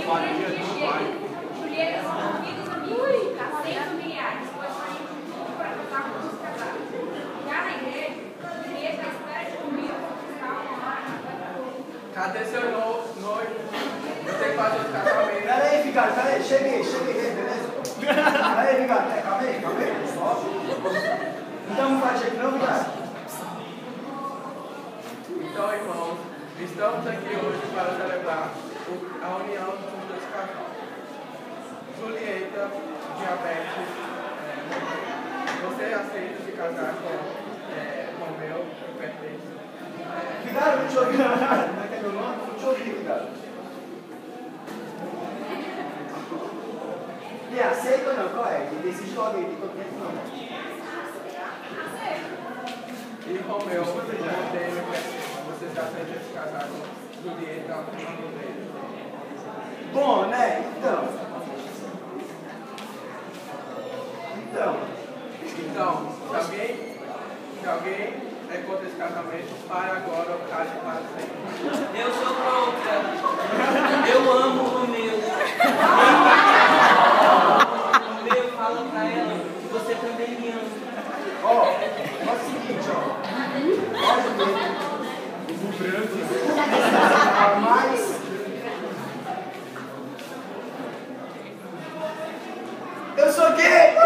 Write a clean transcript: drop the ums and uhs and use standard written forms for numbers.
Julieta são amigos, sem familiares. Pode sair para casar com os casados. Já na igreja, Julieta espera de comigo conquistar uma marca. Cadê seu noivo? Eu tenho que fazer os casamentos. Peraí, Ricardo, peraí. Cheguei, beleza? Peraí, Ricardo. Calma aí. Só. Então, não faz jeito não, Ricardo? Então, irmãos, estamos aqui hoje para celebrar a união dos dois casais. Julieta, diabetes, você aceita se casar com Romeu, que pertence? Ricardo, não te ouvi não. Como é que é meu nome? Não te ouvi, Ricardo. E aceita ou não? Qual é? Decide logo aí, tem quanto tempo não? E Romeu, você já aceita se casar com Julieta, com Romeu? Bom, né? Então, se alguém é contra esse casamento, para agora ou case para sempre. Eu sou contra. Eu amo o Romeu. Romeu fala pra ela que você também me ama. Ó, é o seguinte, ó. Pode ver. O branco. Mas... Eu sou gay!